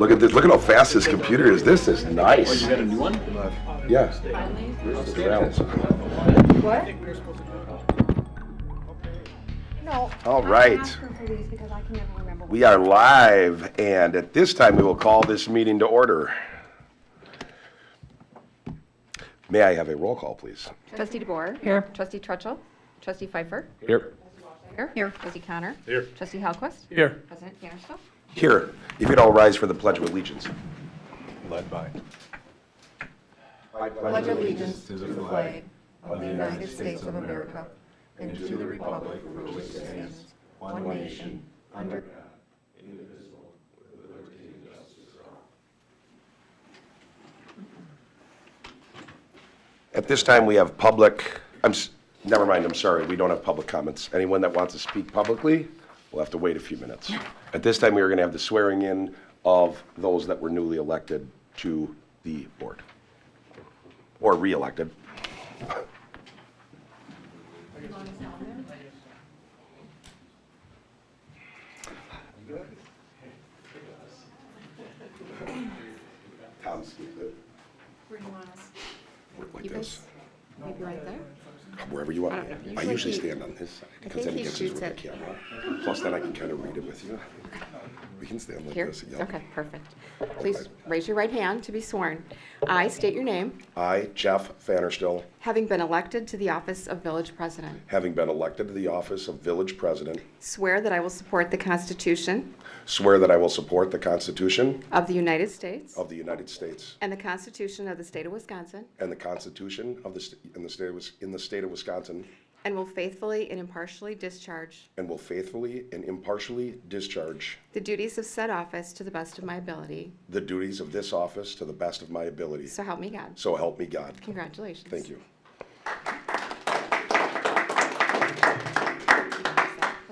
Look at this. Look at how fast this computer is. This is nice. You got a new one? Yeah. What? No. All right. We are live, and at this time we will call this meeting to order. May I have a roll call, please? Trustee DeBoer. Here. Trustee Trutchell. Trustee Pfeiffer. Here. Here. Trustee Connor. Here. Trustee Halquist. Here. President Pfannerstill. Here, if you'd all rise for the Pledge of Allegiance. Led by. I Pledge allegiance to the flag of the United States of America and to the republic for which it stands, one nation, under God, indivisible, with liberty and justice for all. At this time, we have public, never mind, I'm sorry, we don't have public comments. Anyone that wants to speak publicly, we'll have to wait a few minutes. At this time, we are going to have the swearing in of those that were newly elected to the board, or re-elected. Tom's good. Where do you want us? Work like You this. guys, maybe right there? Wherever you want. I don't know. I usually stand on his side because then think he he gets his shoots with it. the camera. Plus, then I can kind of read it with you. We can stand like Here? this. Yep. Okay, perfect. Please raise your right hand to be sworn. I state your name, I, Jeff Pfannerstill, having been elected to the office of village president, having been elected to the office of village president, swear that I will support the Constitution swear that I will support the Constitution of the United States of the United States and the Constitution of the state of Wisconsin, and the Constitution of in the state of Wisconsin, and will faithfully and impartially discharge and will faithfully and impartially discharge the duties of said office to the best of my ability. the duties of this office to the best of my ability. So help me God. So help me God. Congratulations. Thank you.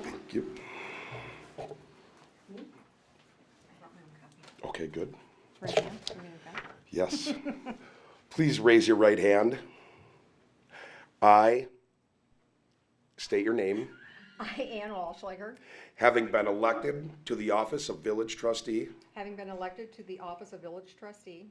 Thank you. Okay, good. Right hand. We're gonna go. Yes. Please raise your right hand. I state your name, I, Ann Walschlager, having been elected to the office of village trustee, having been elected to the office of village trustee,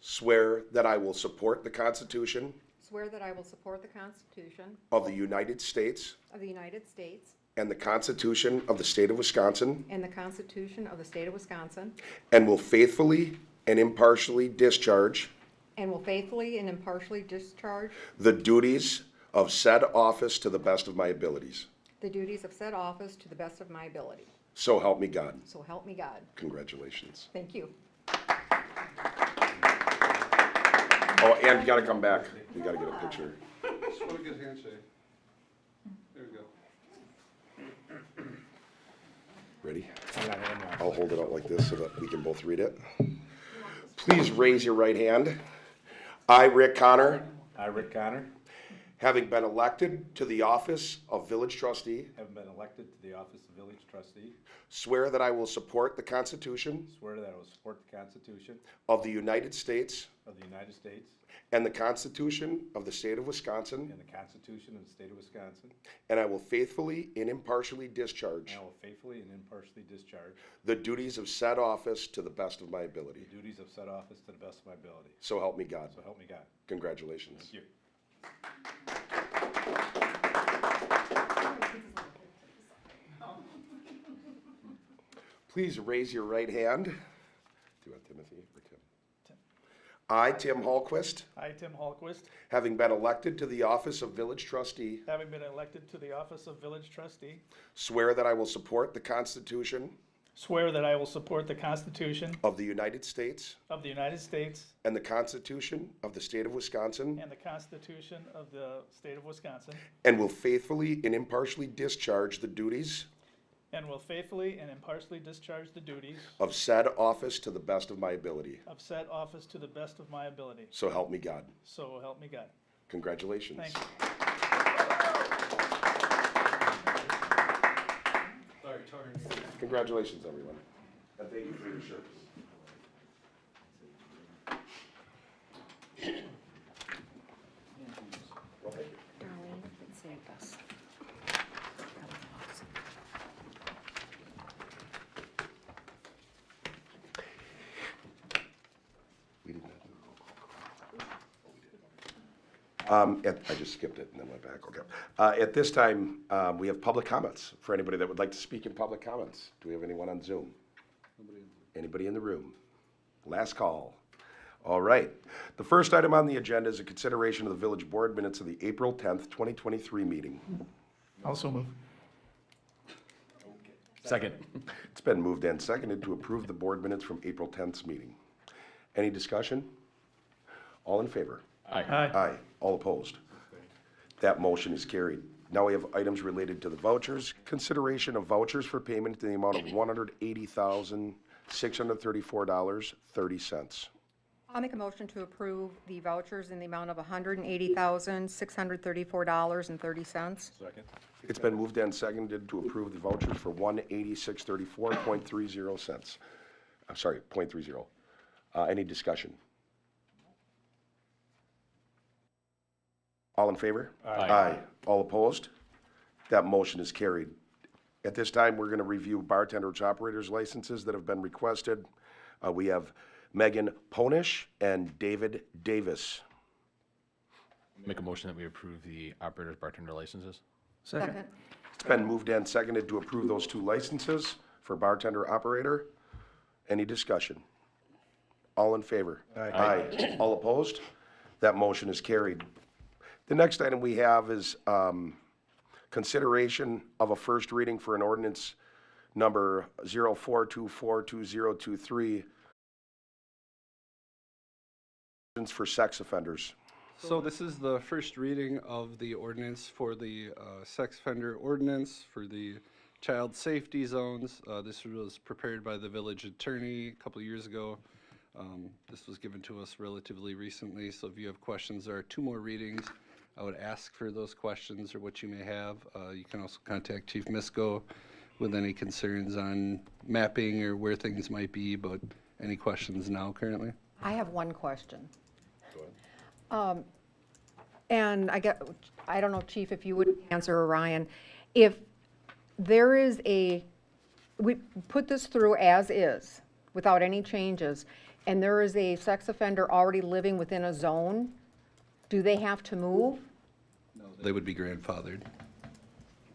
swear that I will support the Constitution swear that I will support the Constitution of the United States of the United States and the Constitution of the state of Wisconsin, and the Constitution of the state of Wisconsin, and will faithfully and impartially discharge and will faithfully and impartially discharge the duties of said office to the best of my abilities. the duties of said office to the best of my ability. So help me God. So help me God. Congratulations. Thank you. Oh, and you gotta come back. You gotta get a picture. Just want a good handshake. There we go. Ready? I'll hold it out like this so that we can both read it. Please raise your right hand. I, Rick Connor, I, Rick Connor, having been elected to the office of village trustee, have been elected to the office of village trustee, swear that I will support the Constitution swear that I will support the Constitution of the United States of the United States and the Constitution of the state of Wisconsin, and the Constitution of the state of Wisconsin, and I will faithfully and impartially discharge and I will faithfully and impartially discharge the duties of said office to the best of my the ability. duties of said office to the best of my ability. So help me God. So help me God. Congratulations. Thank you. Please raise your right hand. Do you want Timothy or Tim? I, Tim Hallquist, I, Tim Hallquist, having been elected to the office of village trustee, having been elected to the office of village trustee, swear that I will support the Constitution swear that I will support the Constitution of the United States of the United States and the Constitution of the state of Wisconsin, and the Constitution of the state of Wisconsin, and will faithfully and impartially discharge the duties and will faithfully and impartially discharge the duties of said office to the best of my ability. of said office to the best of my ability. So help me God. So help me God. Congratulations. Thank you. Congratulations, everyone. And thank you for your service. Darlene, let's save this. I just skipped it and then went back, okay. At this time, we have public comments for anybody that would like to speak in public comments. Do we have anyone on Zoom? Anybody in the room? Last call. All right. The first item on the agenda is a consideration of the village board minutes of the April 10th, 2023 meeting. Also move. Second. It's been moved and seconded to approve the board minutes from April 10th's meeting. Any discussion? All in favor? Aye. Aye. All opposed? That motion is carried. Now we have items related to the vouchers. Consideration of vouchers for payment in the amount of $180,634.30. I'll make a motion to approve the vouchers in the amount of $180,634.30. Second. It's been moved and seconded to approve the vouchers for $186.34.30. I'm sorry, .30. Any discussion? All in favor? Aye. All opposed? That motion is carried. At this time, we're going to review bartenders operators licenses that have been requested. We have Megan Ponish and David Davis. Make a motion that we approve the operator's bartender licenses. Second. It's been moved and seconded to approve those two licenses for bartender operator. Any discussion? All in favor? Aye. All opposed? That motion is carried. The next item we have is consideration of a first reading for an ordinance number 04242023 for sex offenders. So this is the first reading of the ordinance for the sex offender ordinance for the child safety zones. This was prepared by the village attorney a couple of years ago. This was given to us relatively recently, so if you have questions, there are two more readings. I would ask for those questions or what you may have. You can also contact Chief Misko with any concerns on mapping or where things might be, but any questions now currently? I have one question. And I don't know, Chief, if you would answer, or Ryan, if there is we put this through as is, without any changes, and there is a sex offender already living within a zone, do they have to move? No, they would be grandfathered.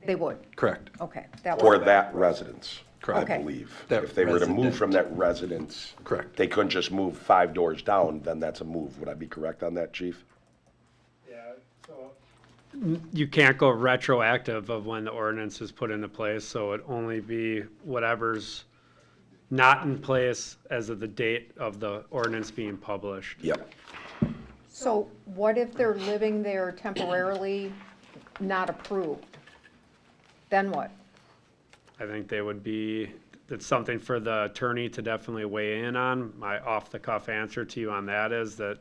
They would? Correct. Okay. That For was, that residence, I Correct. Okay. believe. That If they were to move resident. from that residence. Correct. They couldn't just move 5 doors down, then that's a move. Would I be correct on that, Chief? Yeah, so. You can't go retroactive of when the ordinance is put into place, so it'd only be whatever's not in place as of the date of the ordinance being published. Yep. so what if they're living there temporarily, not approved? Then what? I think they would be, it's something for the attorney to definitely weigh in on. My off-the-cuff answer to you on that is that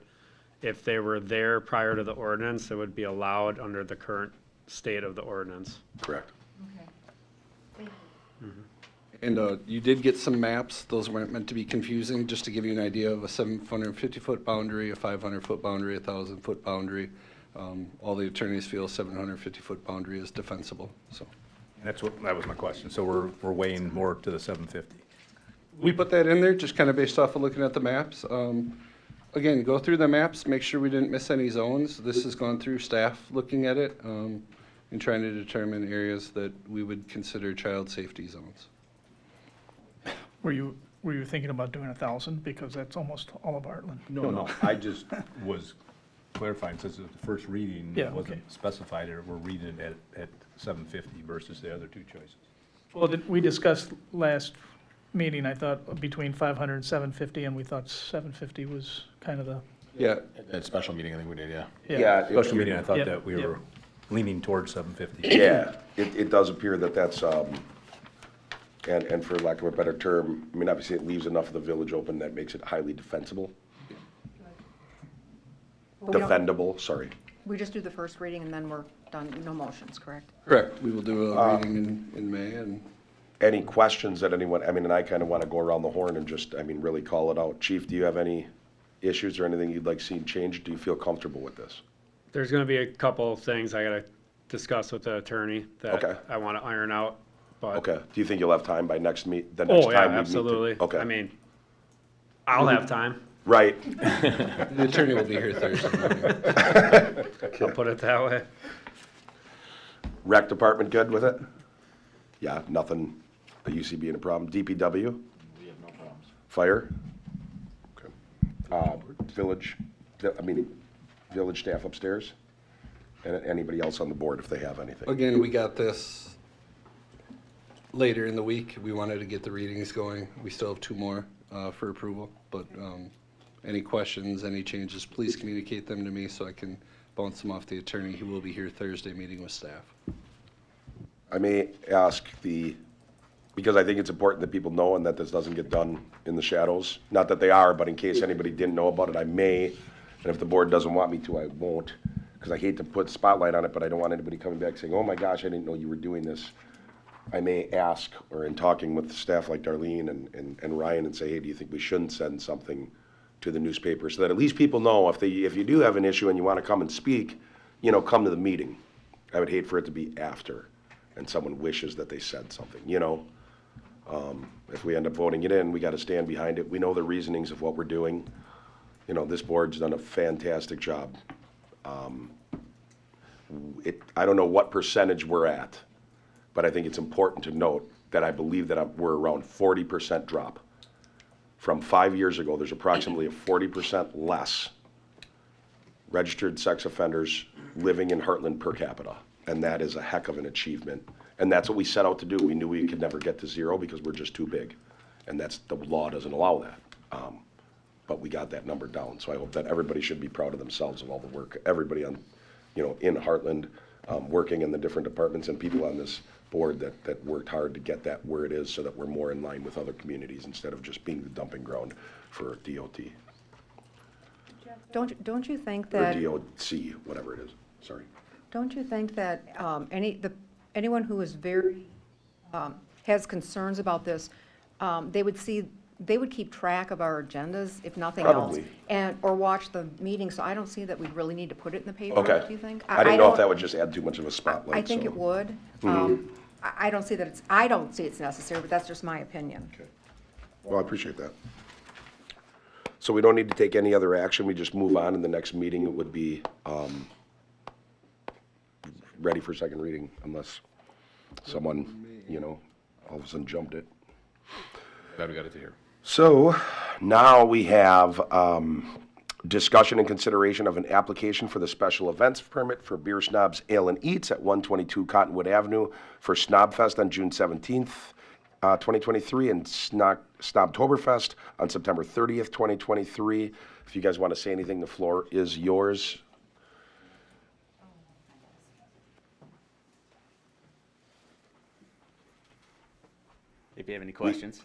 if they were there prior to the ordinance, it would be allowed under the current state of the ordinance. Correct. And you did get some maps. Those weren't meant to be confusing, just to give you an idea of a 750-foot boundary, a 500-foot boundary, a 1,000-foot boundary. All the attorneys feel 750-foot boundary is defensible, so. That was my question. So we're weighing more to the 750. We put that in there just kind of based off of looking at the maps. Again, go through the maps, make sure we didn't miss any zones. This has gone through staff looking at it and trying to determine areas that we would consider child safety zones. Were you thinking about doing 1,000? Because that's almost all of Hartland. No, I just was clarifying, since it's the first reading, Yeah, it wasn't okay. specified, or we're reading it at 750 versus the other two choices. Well, we discussed last meeting, I thought, between 500 and 750, and we thought 750 was kind of the, Yeah, At special meeting, I think we did, yeah. Yeah. it- Special meeting, I thought Yep, that we yep. were leaning towards 750. Yeah, it does appear that that's, and for lack of a better term, I mean, obviously it leaves enough of the village open that makes it highly defensible. We don't- Defendable, sorry. We just do the first reading and then we're done, no motions, correct? correct. We will do a reading in May and Any questions that anyone, I mean, and I kind of want to go around the horn and just, I mean, really call it out. Chief, do you have any issues or anything you'd like seen changed? Do you feel comfortable with this? There's gonna be a couple of things I gotta discuss with the attorney Okay. that I wanna iron out, but. Okay, do you think you'll have time by the next Oh, yeah, time we meet? absolutely. Okay. I mean, I'll have time. Right. The attorney will be here Thursday morning. I'll put it that way. Rec department good with it? Yeah, nothing, the UC being a problem. DPW? We have no problems. Fire? Okay. Village, village staff upstairs? And anybody else on the board if they have anything? Again, we got this later in the week. We wanted to get the readings going. We still have 2 more for approval, but any questions, any changes, please communicate them to me so I can bounce them off the attorney. He will be here Thursday meeting with staff. I may ask because I think it's important that people know and that this doesn't get done in the shadows. Not that they are, but in case anybody didn't know about it, I may, and if the board doesn't want me to, I won't, because I hate to put spotlight on it, but I don't want anybody coming back saying, oh my gosh, I didn't know you were doing this. I may ask, or in talking with staff like Darlene and Ryan, and say, hey, do you think we shouldn't send something to the newspaper so that at least people know if you do have an issue and you want to come and speak, come to the meeting. I would hate for it to be after and someone wishes that they said something, If we end up voting it in, we got to stand behind it. We know the reasonings of what we're doing. This board's done a fantastic job. I don't know what percentage we're at, but I think it's important to note that I believe that we're around 40% drop. From 5 years ago, there's approximately a 40% less registered sex offenders living in Hartland per capita. And that is a heck of an achievement. And that's what we set out to do. We knew we could never get to 0 because we're just too big. And the law doesn't allow that. But we got that number down. So I hope that everybody should be proud of themselves of all the work. Everybody in Hartland, working in the different departments and people on this board that worked hard to get that where it is so that we're more in line with other communities instead of just being the dumping ground for DOT. Don't you think Or that, DOC, whatever it is, sorry. don't you think that anyone who is very, has concerns about this, they would keep track of our agendas, if nothing else. Probably. Or watch the meeting, so I don't see that we really need to put it in the paper, Okay. do you think? I didn't know if don't- that would just add too much of a spotlight. I think so. it would. I don't see it's necessary, but that's just my opinion. Okay. Well, I appreciate that. So we don't need to take any other action, we just move on, and the next meeting it would be ready for second reading, unless someone, all of a sudden jumped it. Glad we got it to here. So now we have discussion and consideration of an application for the special events permit for Beer Snobs Ale and Eats at 122 Cottonwood Avenue for Snobfest on June 17th, 2023, and Snobtoberfest on September 30th, 2023. If you guys want to say anything, the floor is yours. If you have any questions.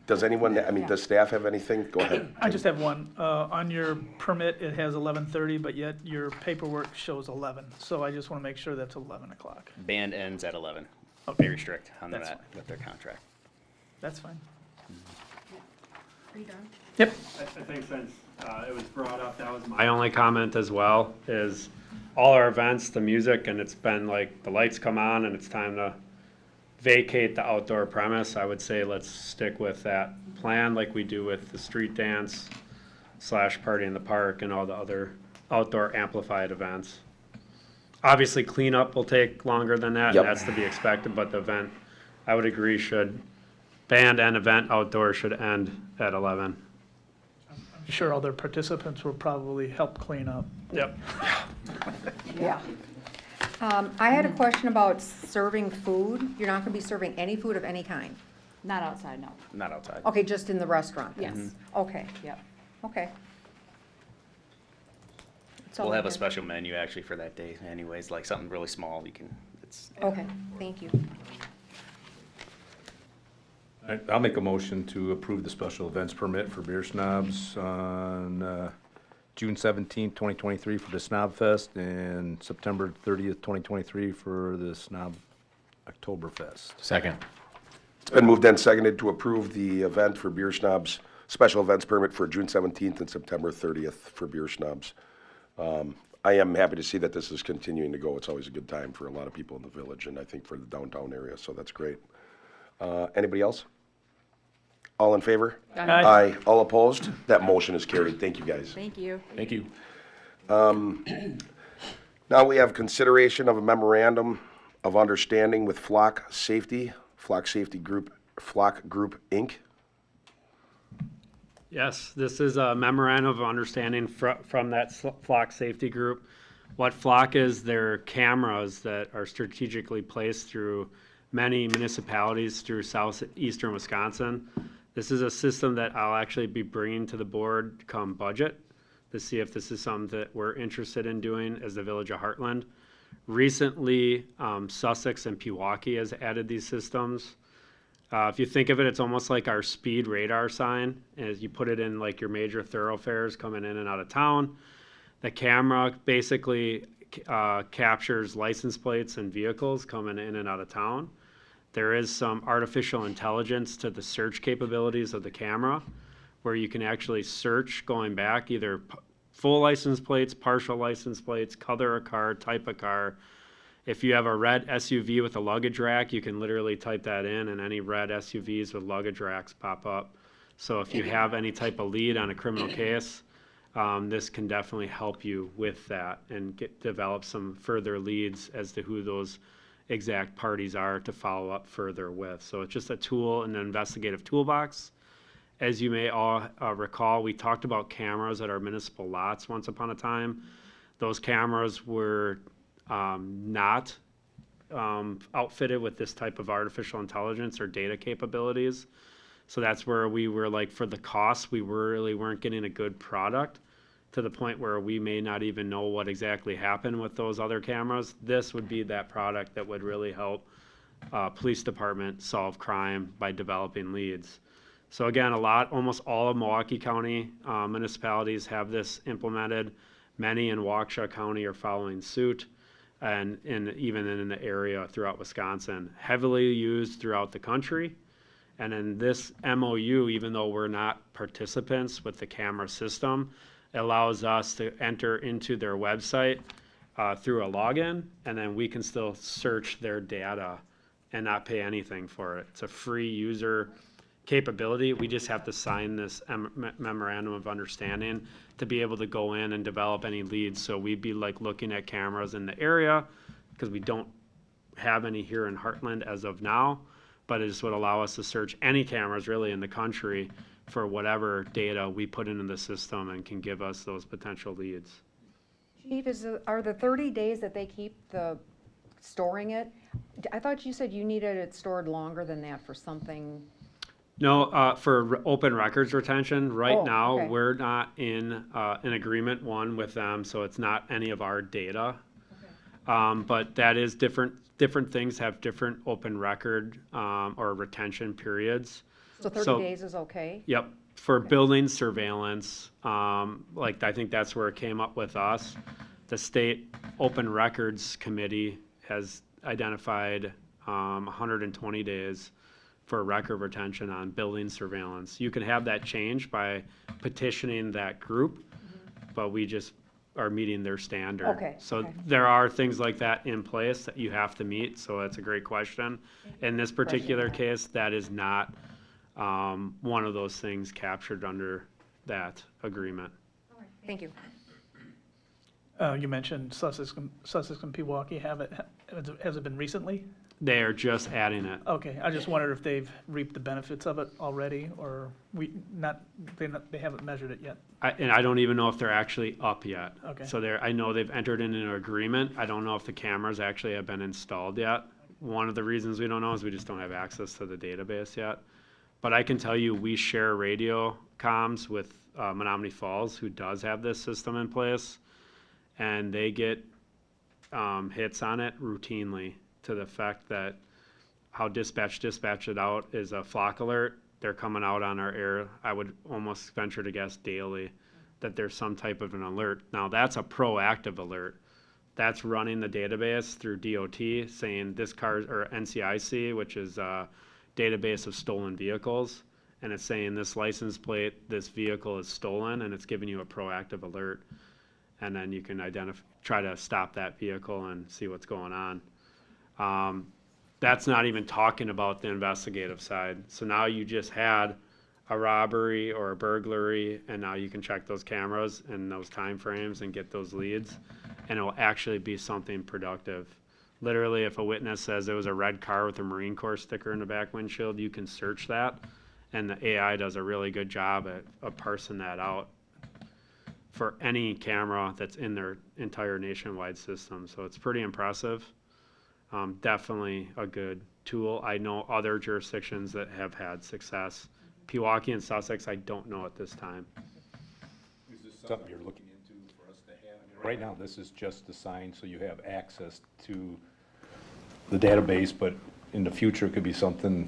Does anyone, does staff have anything? Go ahead. I just have one. On your permit, it has 11:30, but yet your paperwork shows 11. So I just want to make sure that's 11 o'clock. Band ends at 11. Okay. Very strict on That's that fine. with their contract. That's fine. Are you done? Yep. I think since it was brought up, that was my only comment as well, is all our events, the music, and it's been like, the lights come on and it's time to vacate the outdoor premise. I would say let's stick with that plan like we do with the street dance / party in the park and all the other outdoor amplified events. Obviously, cleanup will take longer than that, Yep. and that's to be expected, but the event, I would agree, band and event outdoor should end at 11. I'm sure other participants will probably help clean up. Yep. Yeah. I had a question about serving food. You're not going to be serving any food of any kind? Not outside, no. Not outside. Okay, just in the restaurant? Yes. Okay, Yep. okay. That's all We'll I have a had. special menu actually for that day anyways, like something really small. Okay, thank you. I'll make a motion to approve the special events permit for Beer Snobs on June 17th, 2023 for the Snobfest and September 30th, 2023 for the Snobtoberfest. Second. It's been moved and seconded to approve the event for Beer Snobs, special events permit for June 17th and September 30th for Beer Snobs. I am happy to see that this is continuing to go. It's always a good time for a lot of people in the village and I think for the downtown area, so that's great. Anybody else? All in favor? Aye. Aye. All opposed? That motion is carried. Thank you, guys. Thank you. Thank you. Now we have consideration of a memorandum of understanding with Flock Safety Group, Inc. Yes, this is a memorandum of understanding from that Flock Safety Group. What Flock is, they're cameras that are strategically placed through many municipalities through southeastern Wisconsin. This is a system that I'll actually be bringing to the board come budget to see if this is something that we're interested in doing as the Village of Hartland. Recently, Sussex and Pewaukee has added these systems. If you think of it, it's almost like our speed radar sign. As you put it in like your major thoroughfares coming in and out of town, the camera basically captures license plates and vehicles coming in and out of town. There is some artificial intelligence to the search capabilities of the camera, where you can actually search going back either full license plates, partial license plates, color of car, type of car. If you have a red SUV with a luggage rack, you can literally type that in and any red SUVs with luggage racks pop up. So if you have any type of lead on a criminal case, this can definitely help you with that and develop some further leads as to who those exact parties are to follow up further with. So it's just a tool in the investigative toolbox. As you may all recall, we talked about cameras at our municipal lots once upon a time. Those cameras were not outfitted with this type of artificial intelligence or data capabilities. So that's where we were like, for the cost, we really weren't getting a good product to the point where we may not even know what exactly happened with those other cameras. This would be that product that would really help police department solve crime by developing leads. So again, almost all of Milwaukee County municipalities have this implemented. Many in Waukesha County are following suit, and even in the area throughout Wisconsin. Heavily used throughout the country. And in this MOU, even though we're not participants with the camera system, it allows us to enter into their website through a login, and then we can still search their data and not pay anything for it. It's a free user capability. We just have to sign this memorandum of understanding to be able to go in and develop any leads. So we'd be like looking at cameras in the area, because we don't have any here in Hartland as of now, but it just would allow us to search any cameras really in the country for whatever data we put into the system and can give us those potential leads. Chief, are the 30 days that they keep storing it? I thought you said you needed it stored longer than that for something. No, for open records retention, right Oh, now, okay. we're not in an agreement with them, so it's not any of our data. But that is different things have different open record or retention periods. So 30 days is okay? Yep, for building surveillance, like I think that's where it came up with us. The State Open Records Committee has identified 120 days for record retention on building surveillance. You can have that changed by petitioning that group, but we just are meeting their standard. Okay, So okay. there are things like that in place that you have to meet, so that's a great question. In this particular case, that is not one of those things captured under that agreement. Thank you. You mentioned Sussex and Pewaukee has it been recently? They are just adding it. Okay, I just wondered if they've reaped the benefits of it already, or they haven't measured it yet. And I don't even know if they're actually up yet. Okay. So I know they've entered into an agreement. I don't know if the cameras actually have been installed yet. One of the reasons we don't know is we just don't have access to the database yet. But I can tell you, we share radio comms with Menominee Falls, who does have this system in place, and they get hits on it routinely, to the fact that how dispatched it out is a flock alert. They're coming out on our air, I would almost venture to guess daily, that there's some type of an alert. Now that's a proactive alert. That's running the database through DOT saying this car, or NCIC, which is a database of stolen vehicles, and it's saying this license plate, this vehicle is stolen, and it's giving you a proactive alert. And then you can try to stop that vehicle and see what's going on. That's not even talking about the investigative side. So now you just had a robbery or a burglary, and now you can check those cameras and those time frames and get those leads, and it will actually be something productive. Literally, if a witness says there was a red car with a Marine Corps sticker in the back windshield, you can search that, and the AI does a really good job at parsing that out for any camera that's in their entire nationwide system. So it's pretty impressive. Definitely a good tool. I know other jurisdictions that have had success. Pewaukee and Sussex, I don't know at this time. Is this something you're looking into for us to have? Right now, this is just the sign, so you have access to the database, but in the future, it could be something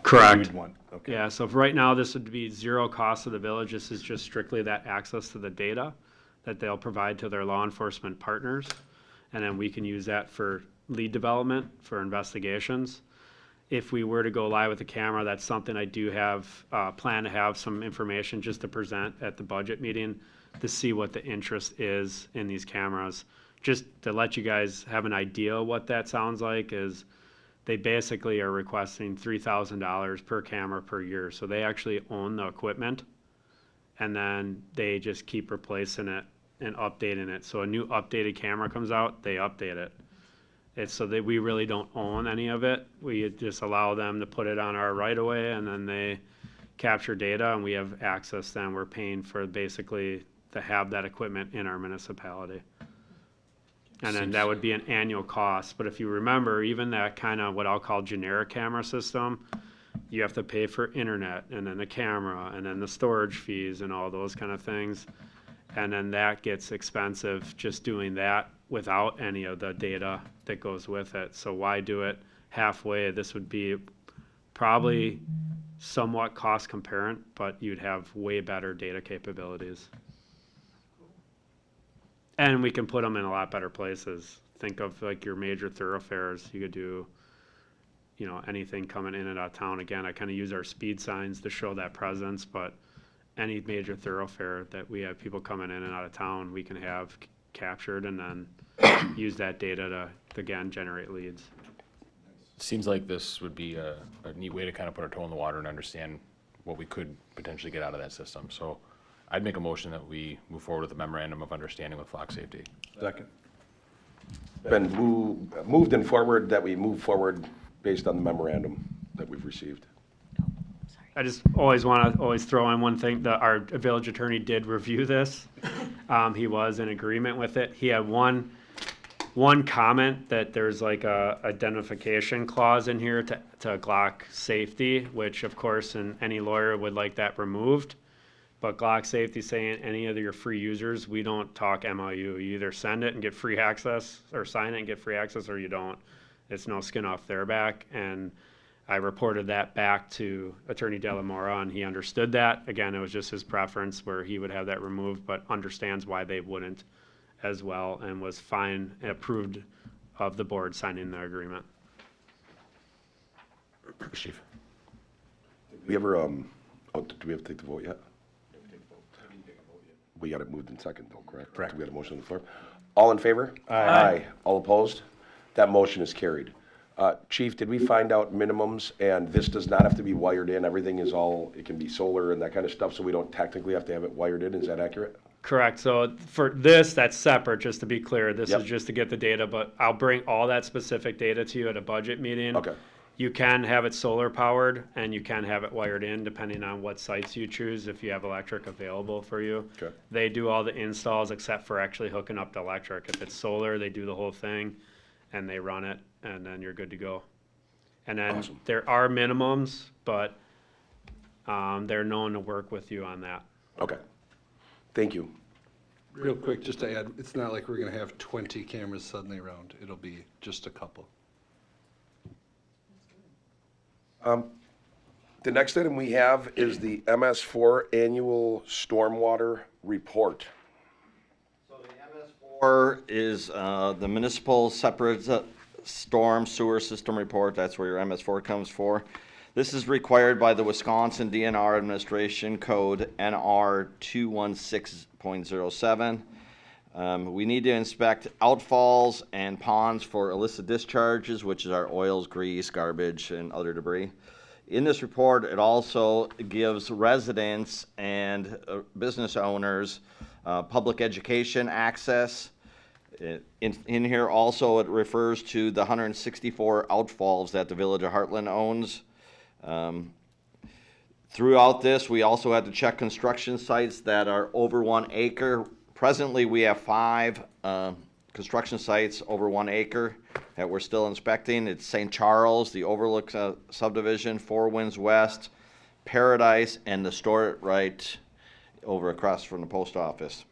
Correct. you'd want. Okay. Yeah, so for right now, this would be zero cost to the village. This is just strictly that access to the data that they'll provide to their law enforcement partners. And then we can use that for lead development, for investigations. If we were to go live with the camera, that's something I do have, plan to have some information just to present at the budget meeting to see what the interest is in these cameras. Just to let you guys have an idea what that sounds like is they basically are requesting $3,000 per camera per year. So they actually own the equipment, and then they just keep replacing it and updating it. So a new updated camera comes out, they update it. It's so that we really don't own any of it. We just allow them to put it on our right of way, and then they capture data, and we have access then. We're paying for basically to have that equipment in our municipality. And then that would be an annual cost. But if you remember, even that kind of what I'll call generic camera system, you have to pay for internet and then the camera and then the storage fees and all those kind of things. And then that gets expensive just doing that without any of the data that goes with it. So why do it halfway? This would be probably somewhat cost comparant, but you'd have way better data capabilities. And we can put them in a lot better places. Think of like your major thoroughfares. You could do, you know, anything coming in and out of town. Again, I kind of use our speed signs to show that presence, but any major thoroughfare that we have people coming in and out of town, we can have captured and then use that data to again, generate leads. Seems like this would be a neat way to kind of put our toe in the water and understand what we could potentially get out of that system. So I'd make a motion that we move forward with a memorandum of understanding with Flock Safety. Second. Been moved and forward that we move forward based on the memorandum that we've received. I just always want to throw in one thing. Our village attorney did review this. He was in agreement with it. He had one comment that there's like a identification clause in here to Glock safety, which of course, and any lawyer would like that removed. But Glock Safety saying any of your free users, we don't talk MOU. You either send it and get free access, or sign it and get free access, or you don't. It's no skin off their back. And I reported that back to Attorney Delamora, and he understood that. Again, it was just his preference where he would have that removed, but understands why they wouldn't as well, and was fine and approved of the board signing the agreement. Chief. Did we ever, do we have to take the vote yet? We got it moved in second though, correct? Correct. We got a motion on the floor. All in favor? Aye. All opposed? That motion is carried. Chief, did we find out minimums? And this does not have to be wired in. Everything is all, it can be solar and that kind of stuff, so we don't technically have to have it wired in. Is that accurate? Correct. So for this, that's separate, just to be clear. This Yep. is just to get the data, but I'll bring all that specific data to you at a budget meeting. Okay. You can have it solar powered and you can have it wired in depending on what sites you choose if you have electric available for you. Okay. They do all the installs except for actually hooking up the electric. If it's solar, they do the whole thing and they run it and then you're good to go. And then Awesome. there are minimums, but they're known to work with you on that. Okay. Thank you. Real quick, just to add, it's not like we're gonna have 20 cameras suddenly around. It'll be just a couple. The next item we have is the MS4 Annual Stormwater Report. So the MS4 is the Municipal Separate Storm Sewer System Report. That's where your MS4 comes for. This is required by the Wisconsin DNR Administration Code NR 216.07. We need to inspect outfalls and ponds for illicit discharges, which is our oils, grease, garbage, and other debris. In this report, it also gives residents and business owners public education access. In here also, it refers to the 164 outfalls that the Village of Hartland owns. Throughout this, we also had to check construction sites that are over 1 acre. Presently, we have 5 construction sites over 1 acre that we're still inspecting. It's St. Charles, the Overlook subdivision, Four Winds West, Paradise, and the Store It Right over across from the post office.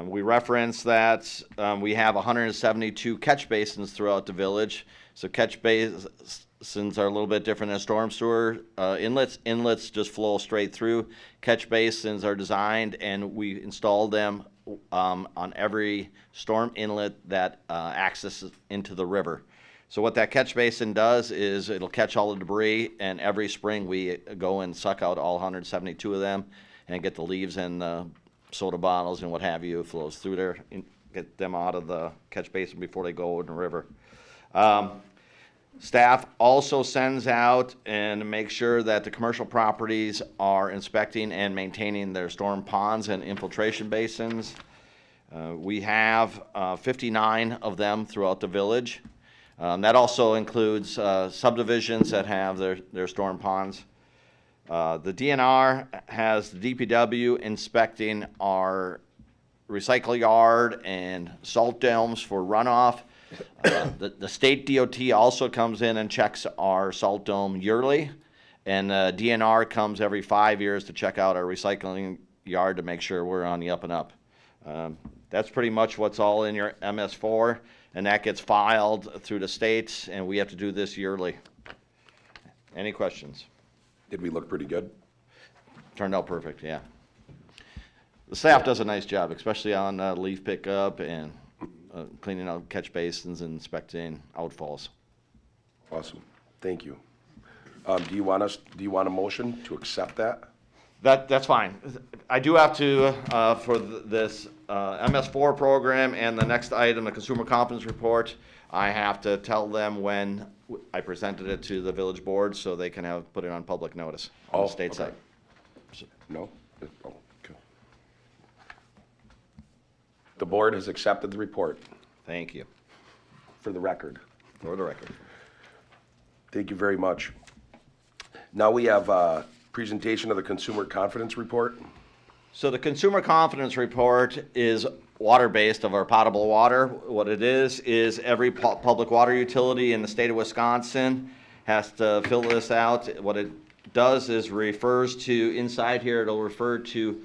We reference that we have 172 catch basins throughout the village. So catch basins are a little bit different than storm sewer inlets. Inlets just flow straight through. Catch basins are designed, and we install them on every storm inlet that accesses into the river. So what that catch basin does is it'll catch all the debris, and every spring we go and suck out all 172 of them and get the leaves and soda bottles and what have you. It flows through there and get them out of the catch basin before they go in the river. Staff also sends out and makes sure that the commercial properties are inspecting and maintaining their storm ponds and infiltration basins. We have 59 of them throughout the village. That also includes subdivisions that have their storm ponds. The DNR has the DPW inspecting our recycle yard and salt domes for runoff. The state DOT also comes in and checks our salt dome yearly, and DNR comes every 5 years to check out our recycling yard to make sure we're on the up and up. That's pretty much what's all in your MS4, and that gets filed through the states, and we have to do this yearly. Any questions? Did we look pretty good? Turned out perfect, yeah. The staff does a nice job, especially on leaf pickup and cleaning out catch basins and inspecting outfalls. Awesome. Thank you. Do you want a motion to accept that? That's fine. I do have to, for this MS4 program and the next item, the Consumer Confidence Report, I have to tell them when I presented it to the village board so they can put it on public notice on the state site. No? Oh, okay. The board has accepted the report, Thank you. for the record. For the record. Thank you very much. Now we have a presentation of the Consumer Confidence Report. So the Consumer Confidence Report is water-based of our potable water. What it is every public water utility in the state of Wisconsin has to fill this out. What it does is refers to, inside here, it'll refer to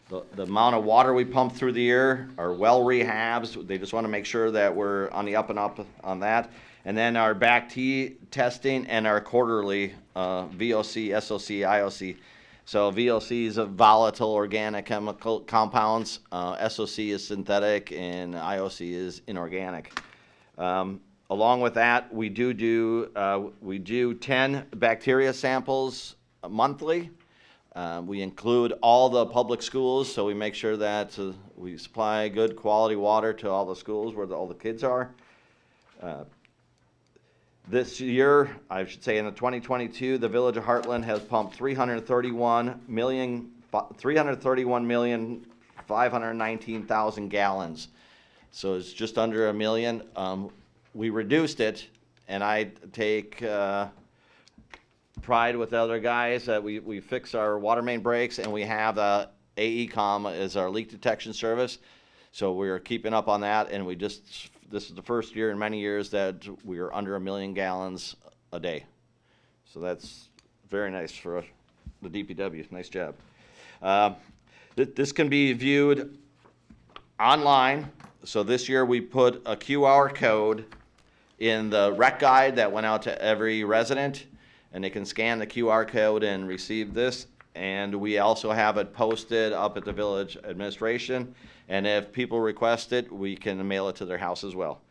the amount of water we pump through the year, our well rehabs. They just want to make sure that we're on the up and up on that. And then our BAC-T testing and our quarterly VOC, SOC, IOC. So VOC is a volatile organic chemical compounds, SOC is synthetic, and IOC is inorganic. Along with that, we do 10 bacteria samples monthly. We include all the public schools, so we make sure that we supply good quality water to all the schools where all the kids are. This year, I should say in the 2022, the Village of Hartland has pumped 331,519,000 gallons. So it's just under a million. We reduced it, and I take pride with the other guys that we fix our water main breaks, and we have AECOM as our leak detection service. So we're keeping up on that, and this is the first year in many years that we are under 1 million gallons a day. So that's very nice for the DPW. Nice job. This can be viewed online. So this year we put a QR code in the rec guide that went out to every resident, and they can scan the QR code and receive this. And we also have it posted up at the village administration. And if people request it, we can mail it to their house as well.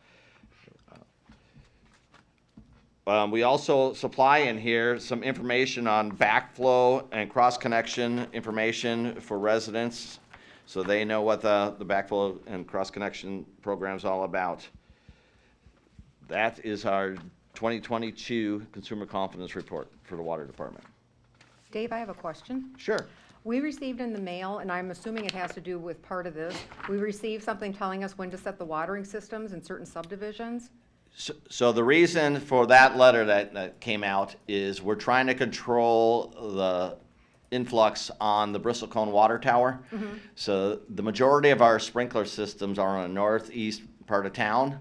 We also supply in here some information on backflow and cross-connection information for residents, so they know what the backflow and cross-connection program is all about. That is our 2022 Consumer Confidence Report for the Water Department. Dave, I have a question. Sure. We received in the mail, and I'm assuming it has to do with part of this, we received something telling us when to set the watering systems in certain subdivisions. So the reason for that letter that came out is we're trying to control the influx on the bristlecone water tower. So the majority of our sprinkler systems are on the northeast part of town.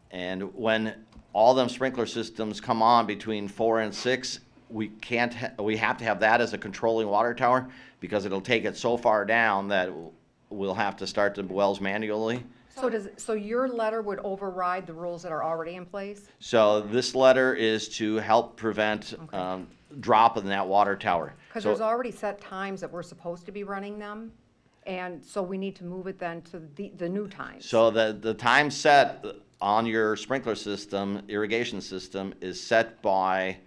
And when all them sprinkler systems come on between 4 and 6, we have to have that as a controlling water tower because it'll take it so far down that we'll have to start the wells manually. So your letter would override the rules that are already in place? So this letter is to help prevent drop in that water tower. Because So- there's already set times that we're supposed to be running them, and so we need to move it then to the new times. So the time set on your sprinkler system, irrigation system, is set by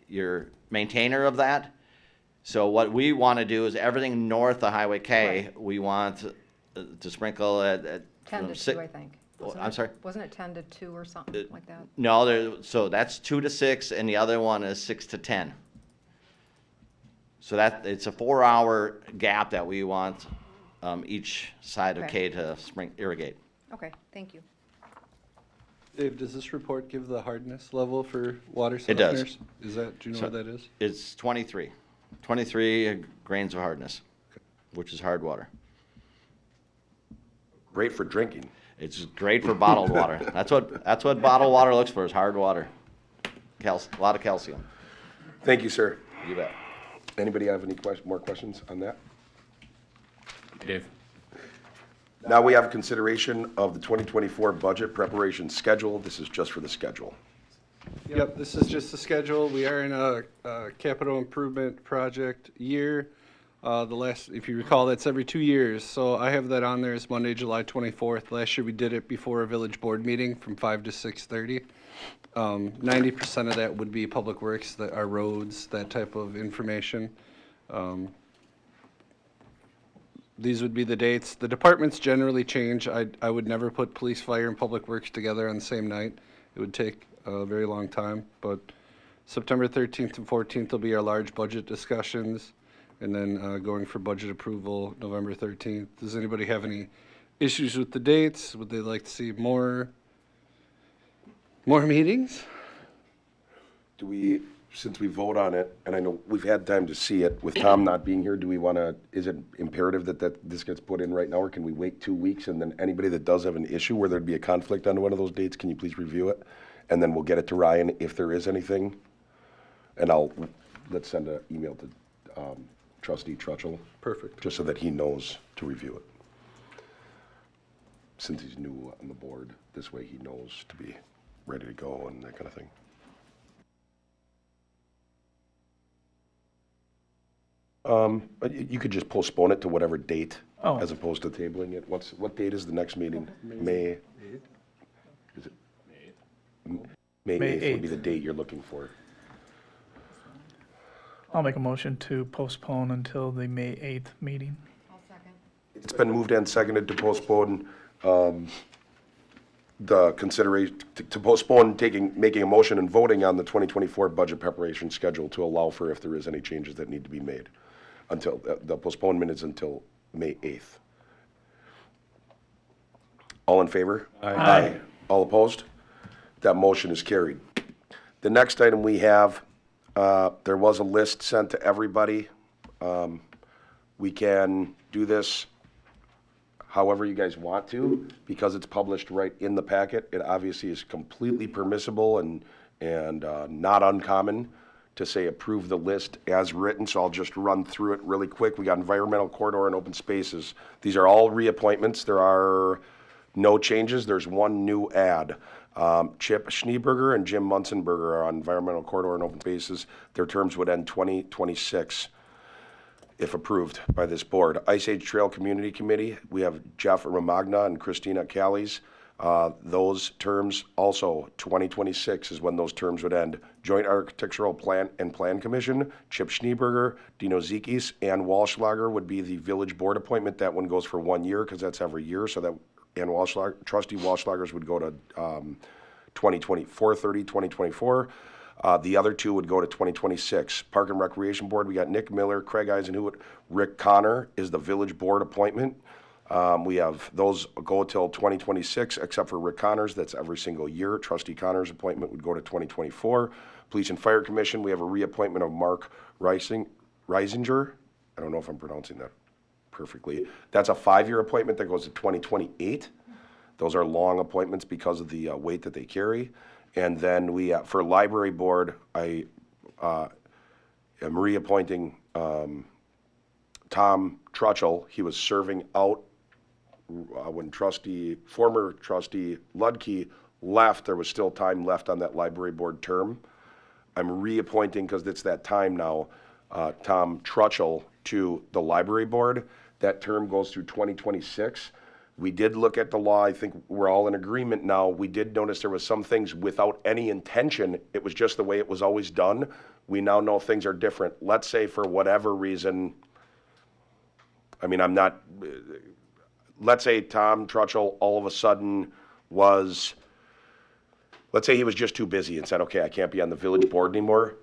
your maintainer of that. So what we want to do is everything north of Highway K, we want to sprinkle at 10 to 2, I think. Wasn't I'm it? sorry? Wasn't it 10 to 2 or something like that? No, so that's 2 to 6, and the other one is 6 to 10. So it's a 4-hour gap that we want each side of Okay. K to irrigate. Okay, thank you. Dave, does this report give the hardness level for water It does. softeners? Do you know what that is? It's 23 grains of hardness, which is hard water. Great for drinking. It's great for bottled water. That's what bottled water looks for, is hard water. A lot of calcium. Thank you, sir. You bet. Anybody have any more questions on that? Dave? Now we have consideration of the 2024 budget preparation schedule. This is just for the schedule. Yep, this is just the schedule. We are in a capital improvement project year. If you recall, that's every 2 years. So I have that on there as Monday, July 24th. Last year we did it before a village board meeting from 5 to 6:30. 90% of that would be public works, our roads, that type of information. These would be the dates. The departments generally change. I would never put police, fire, and public works together on the same night. It would take a very long time, but September 13th and 14th will be our large budget discussions, and then going for budget approval November 13th. Does anybody have any issues with the dates? Would they like to see more meetings? Do we, since we vote on it, and I know we've had time to see it, with Tom not being here, do we want to, is it imperative that this gets put in right now, or can we wait 2 weeks, and then anybody that does have an issue where there'd be a conflict on one of those dates, can you please review it? And then we'll get it to Ryan if there is anything. And let's send an email to Trustee Trutchell. Perfect. Just so that he knows to review it. Since he's new on the board, this way he knows to be ready to go and that kind of thing. You could just postpone it to whatever date, Oh. as opposed to tabling it. What date is the next meeting? May? Is it? May 8th would be the date you're looking for. I'll make a motion to postpone until the May 8th meeting. I'll second. It's been moved and seconded to postpone, the consideration, to postpone making a motion and voting on the 2024 budget preparation schedule to allow for if there is any changes that need to be made. Until, the postponement is until May 8th. All in favor? Aye. All opposed? That motion is carried. The next item we have, there was a list sent to everybody. We can do this however you guys want to, because it's published right in the packet. It obviously is completely permissible and not uncommon to say approve the list as written, so I'll just run through it really quick. We got environmental corridor and open spaces. These are all reappointments. There are no changes. There's one new ad. Chip Schneeberger and Jim Munzenberger are on environmental corridor and open spaces. Their terms would end 2026 if approved by this board. Ice Age Trail Community Committee, we have Jeff Romagna and Christina Callies. Those terms also 2026 is when those terms would end. Joint Architectural Plan and Plan Commission, Chip Schneeberger, Dino Zekis, and Walschlager would be the village board appointment. That one goes for 1 year because that's every year. So that, and Trustee Walschlagers would go to 2024. The other two would go to 2026. Park and Recreation Board, we got Nick Miller, Craig Eisenhuet, Rick Connor is the village board appointment. We have those go till 2026, except for Rick Connors, that's every single year. Trustee Connors' appointment would go to 2024. Police and Fire Commission, we have a reappointment of Mark Reisinger. I don't know if I'm pronouncing that perfectly. That's a 5-year appointment that goes to 2028. Those are long appointments because of the weight that they carry. And then we, for Library Board, I am reappointing Tom Trutchell. He was serving out when former trustee Ludke left. There was still time left on that Library Board term. I'm reappointing, because it's that time now, Tom Trutchell to the Library Board. That term goes through 2026. We did look at the law. I think we're all in agreement now. We did notice there was some things without any intention. It was just the way it was always done. We now know things are different. Let's say for whatever reason, I mean, let's say Tom Trutchell all of a sudden let's say he was just too busy and said, okay, I can't be on the village board anymore.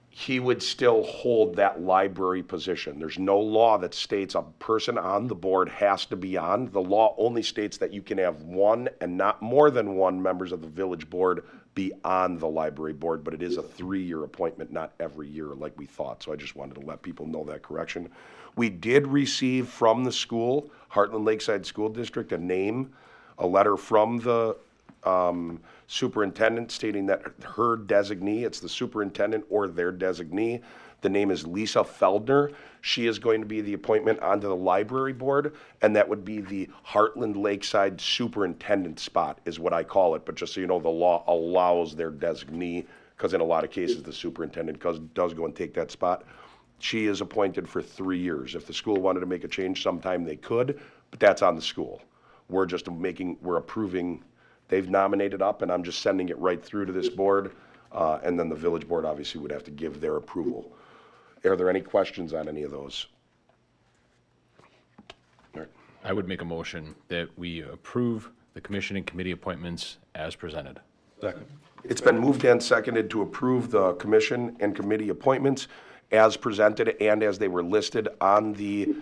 He would still hold that library position. There's no law that states a person on the board has to be on. The law only states that you can have one and not more than one members of the village board be on the library board, but it is a 3-year appointment, not every year like we thought. So I just wanted to let people know that correction. We did receive from the school, Hartland Lakeside School District, a letter from the superintendent stating that her designee, it's the superintendent or their designee, the name is Lisa Feldner. She is going to be the appointment onto the library board, and that would be the Hartland Lakeside superintendent spot is what I call it. But just so you know, the law allows their designee, because in a lot of cases the superintendent does go and take that spot. She is appointed for 3 years. If the school wanted to make a change sometime, they could, but that's on the school. We're approving. They've nominated up, and I'm just sending it right through to this board, and then the village board obviously would have to give their approval. Are there any questions on any of those? All right. I would make a motion that we approve the commission and committee appointments as presented. Second. It's been moved and seconded to approve the commission and committee appointments as presented and as they were listed on the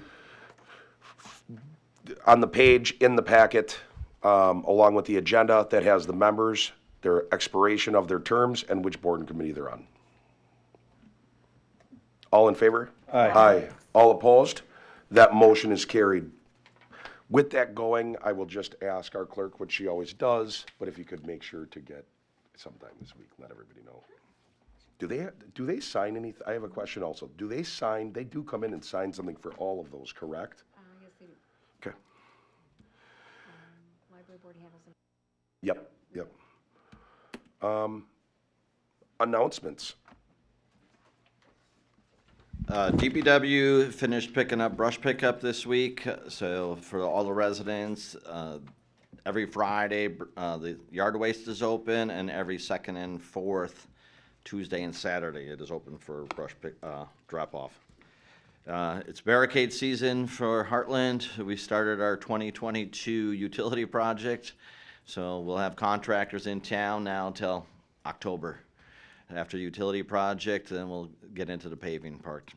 page in the packet, along with the agenda that has the members, their expiration of their terms, and which board and committee they're on. All in favor? Aye. Aye. All opposed? That motion is carried. With that going, I will just ask our clerk, what she always does, but if you could make sure to get sometime this week, let everybody know. Do they sign anything? I have a question also. Do they do come in and sign something for all of those, correct? Yes, they do. Okay. Library board handles them. Yep. Announcements. DPW finished picking up brush pickup this week, so for all the residents, every Friday, the yard waste is open, and every second and fourth Tuesday and Saturday, it is open for brush drop-off. It's barricade season for Hartland. We started our 2022 utility project, so we'll have contractors in town now till October. After the utility project, then we'll get into the paving part.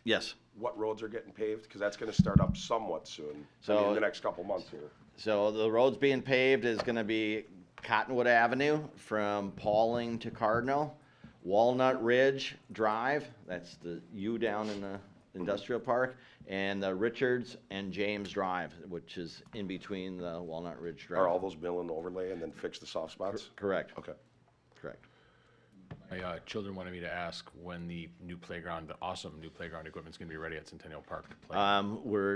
Yes. What roads are getting paved? Because that's going to start up somewhat soon. In the next couple months here. So the roads being paved is going to be Cottonwood Avenue from Pauling to Cardinal, Walnut Ridge Drive, that's the U down in the industrial park, and Richards and James Drive, which is in between the Walnut Ridge Drive. Are all those mill and overlay and then fix the soft spots? Correct. Okay. Correct. My children wanted me to ask when the new playground, the awesome new playground equipment's gonna be ready at Centennial Park to play.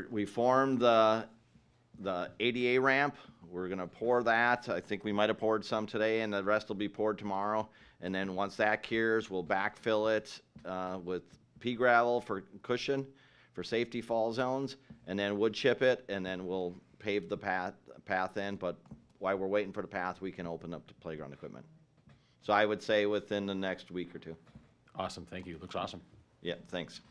We formed the ADA ramp. We're gonna pour that. I think we might have poured some today, and the rest will be poured tomorrow. And then once that cures, we'll backfill it with pea gravel for cushion, for safety fall zones, and then wood chip it, and then we'll pave the path in. But while we're waiting for the path, we can open up the playground equipment. So I would say within the next week or two. Awesome, thank you, looks awesome. Yeah, thanks.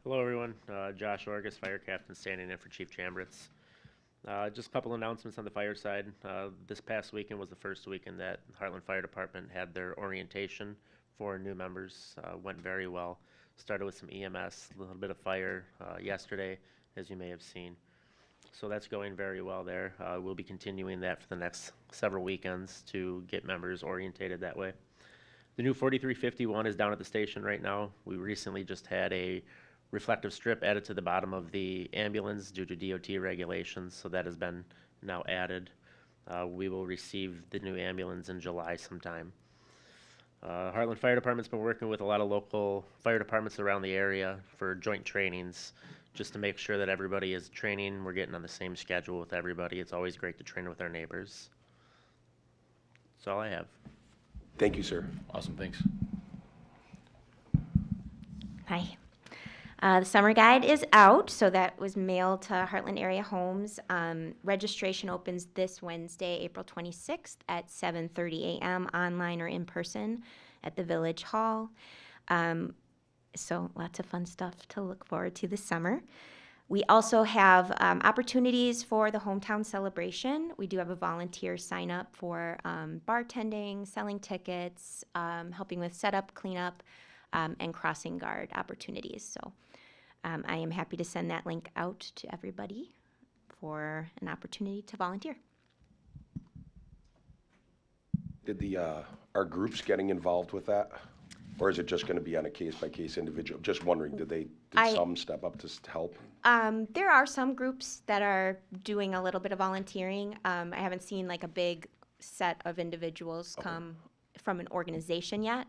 Hello, everyone. Josh Orgus, Fire Captain, standing in for Chief Chambrits. Just a couple announcements on the fire side. This past weekend was the first weekend that Hartland Fire Department had their orientation for new members. Went very well. Started with some EMS, a little bit of fire yesterday, as you may have seen. So that's going very well there. We'll be continuing that for the next several weekends to get members orientated that way. The new 4351 is down at the station right now. We recently just had a reflective strip added to the bottom of the ambulance due to DOT regulations, so that has been now added. We will receive the new ambulance in July sometime. Hartland Fire Department's been working with a lot of local fire departments around the area for joint trainings, just to make sure that everybody is training. We're getting on the same schedule with everybody. It's always great to train with our neighbors. That's all I have. Thank you, sir. Awesome, thanks. Hi. The summer guide is out, so that was mailed to Heartland area homes. Registration opens this Wednesday, April 26th at 7:30 a.m. online or in person at the Village Hall. So lots of fun stuff to look forward to this summer. We also have opportunities for the hometown celebration. We do have a volunteer sign up for bartending, selling tickets, helping with setup, cleanup, and crossing guard opportunities. So I am happy to send that link out to everybody for an opportunity to volunteer. Did are groups getting involved with that? Or is it just going to be on a case-by-case individual? Just wondering, did some step up to help? There are some groups that are doing a little bit of volunteering. I haven't seen like a big set of individuals come from an organization yet,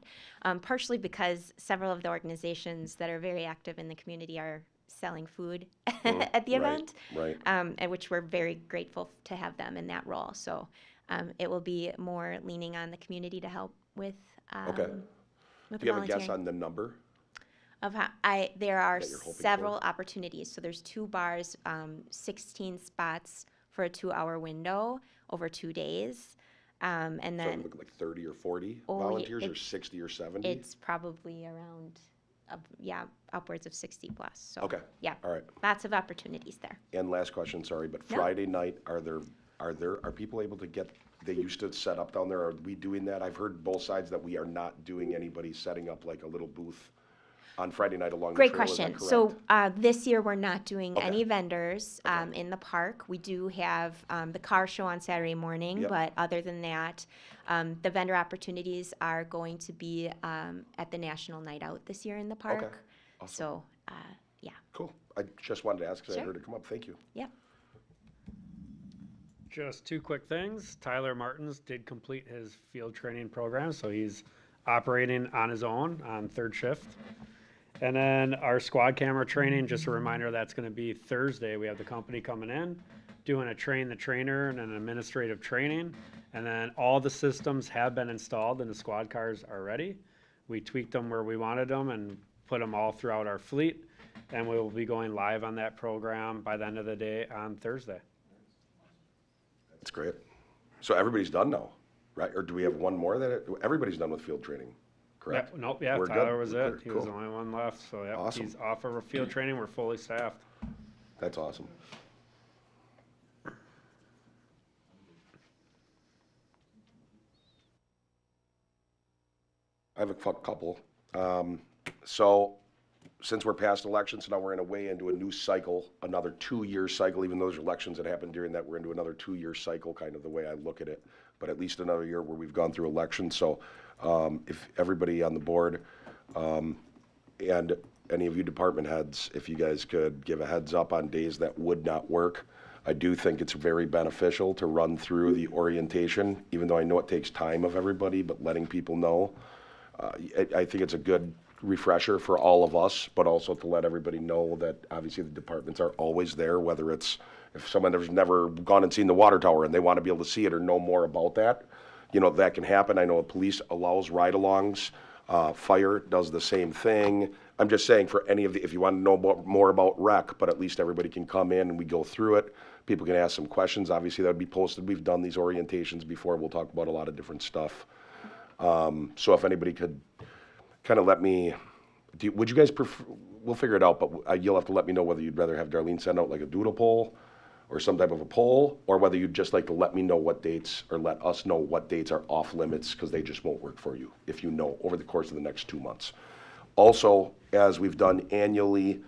partially because several of the organizations that are very active in the community are selling food at the event, and which we're very grateful to have them in that role. So it will be more leaning on the community to help with Do you have a guess on the number? Of how there are that you're hoping several for? opportunities. So there's 2 bars, 16 spots for a 2-hour window over 2 days. And So then it look like 30 or 40 Oh, volunteers, or it's- 60 or 70? it's probably around, upwards of 60 plus. So, Okay. yeah, All right. lots of opportunities there. And last question, sorry, but No. Friday night, are people able to get, they used to set up down there, are we doing that? I've heard both sides that we are not doing anybody setting up like a little booth on Friday night along the Great trail, is that question. So correct? this year, we're not doing Okay. any vendors in the park. We do have the car show on Saturday morning, Yep. but other than that, the vendor opportunities are going to be at the National Night Out this year in the park. Awesome. So, yeah, Cool. I just wanted to ask because I Sure. heard it come up. Thank you. yep. Just 2 quick things. Tyler Martins did complete his field training program, so he's operating on his own on 3rd shift. And then our squad camera training, just a reminder, that's going to be Thursday. We have the company coming in, doing a train the trainer and an administrative training. And then all the systems have been installed and the squad cars are ready. We tweaked them where we wanted them and put them all throughout our fleet. And we will be going live on that program by the end of the day on Thursday. That's great. So everybody's done now, right? Or do we have one more everybody's done with field training, correct? Yep, nope, yeah, We're good? Tyler was We're it. clear. He was the Cool. only one left, so yeah, Awesome. he's off of field training. We're fully staffed. That's awesome. I have a couple. So since we're past elections, now we're in a way into a new cycle, another 2-year cycle, even though there's elections that happened during that, we're into another 2-year cycle, kind of the way I look at it. But at least another year where we've gone through elections. So if everybody on the board and any of you department heads, if you guys could give a heads up on days that would not work. I do think it's very beneficial to run through the orientation, even though I know it takes time of everybody, but letting people know. I think it's a good refresher for all of us, but also to let everybody know that obviously the departments are always there, whether it's if someone has never gone and seen the water tower and they want to be able to see it or know more about that, that can happen. I know police allows ride-alongs. Fire does the same thing. I'm just saying for any of if you want to know more about rec, but at least everybody can come in and we go through it. People can ask some questions. Obviously, that would be posted. We've done these orientations before. We'll talk about a lot of different stuff. So if anybody could kind of let me, would you guys prefer, we'll figure it out, but you'll have to let me know whether you'd rather have Darlene send out like a doodle poll or some type of a poll, or whether you'd just like to let me know what dates, or let us know what dates are off limits, because they just won't work for you, if you know, over the course of the next 2 months. Also, as we've done annually,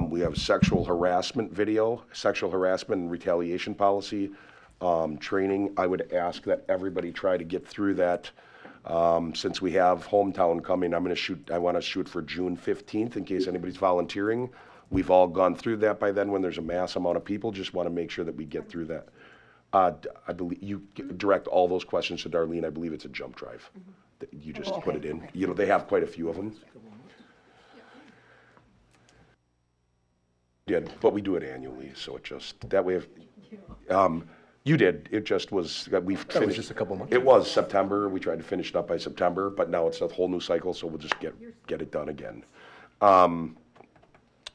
we have sexual harassment video, sexual harassment and retaliation policy training. I would ask that everybody try to get through that. Since we have hometown coming, I want to shoot for June 15th in case anybody's volunteering. We've all gone through that by then when there's a mass amount of people. Just want to make sure that we get through that. I believe you direct all those questions to Darlene. I believe it's a jump drive. That you just put it in. You know, they have quite a few of them. Yeah, but we do it annually, so it just, that way, you did, it just was, we've That was finished. just a couple months. It was September, we tried to finish it up by September, but now it's a whole new cycle, so we'll just get it done again.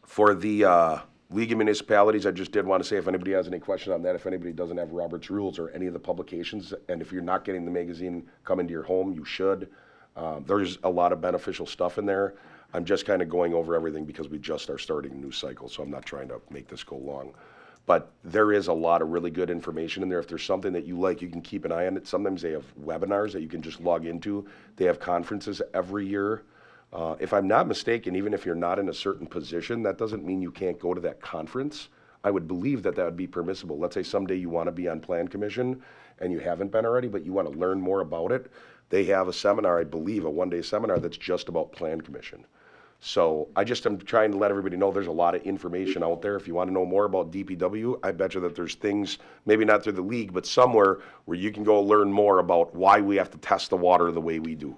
For the League of Municipalities, I just did want to say, if anybody has any questions on that, if anybody doesn't have Robert's Rules or any of the publications, and if you're not getting the magazine come into your home, you should. There's a lot of beneficial stuff in there. I'm just kind of going over everything because we just are starting a new cycle, so I'm not trying to make this go long. But there is a lot of really good information in there. If there's something that you like, you can keep an eye on it. Sometimes they have webinars that you can just log into. They have conferences every year. If I'm not mistaken, even if you're not in a certain position, that doesn't mean you can't go to that conference. I would believe that that would be permissible. Let's say someday you want to be on Plan Commission and you haven't been already, but you want to learn more about it. They have a seminar, I believe, a one-day seminar that's just about Plan Commission. So I just am trying to let everybody know there's a lot of information out there. If you want to know more about DPW, I bet you that there's things, maybe not through the league, but somewhere where you can go learn more about why we have to test the water the way we do.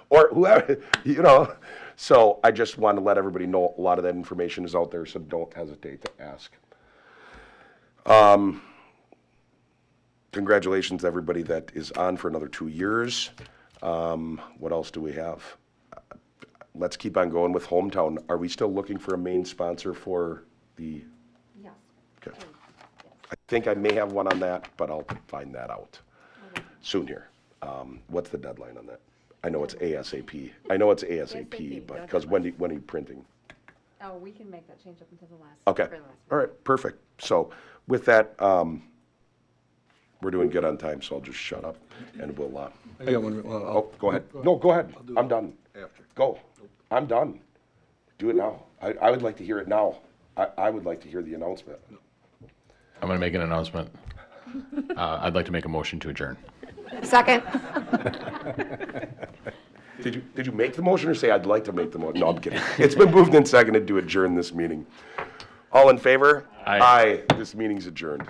Or whoever, you know. So I just want to let everybody know a lot of that information is out there, so don't hesitate to ask. Congratulations to everybody that is on for another 2 years. What else do we have? Let's keep on going with Hometown. Are we still looking for a main sponsor for the? Yes. Okay. I think I may have one on that, but I'll find that out soon here. What's the deadline on that? I know it's ASAP. I know it's ASAP, but because when are you printing? Oh, we can make that change up until the last. Okay. for the last All right. Perfect. So with that, we're doing good on time, so I'll just shut up and we'll. I got one. Oh, go ahead. No, go ahead. I'm done. After. Go. I'm done. Do it now. I would like to hear it now. I would like to hear the announcement. I'm going to make an announcement. I'd like to make a motion to adjourn. Second. Did you make the motion or say I'd like to make the motion? No, I'm kidding. It's been moved and seconded to adjourn this meeting. All in favor? Aye. Aye. This meeting's adjourned.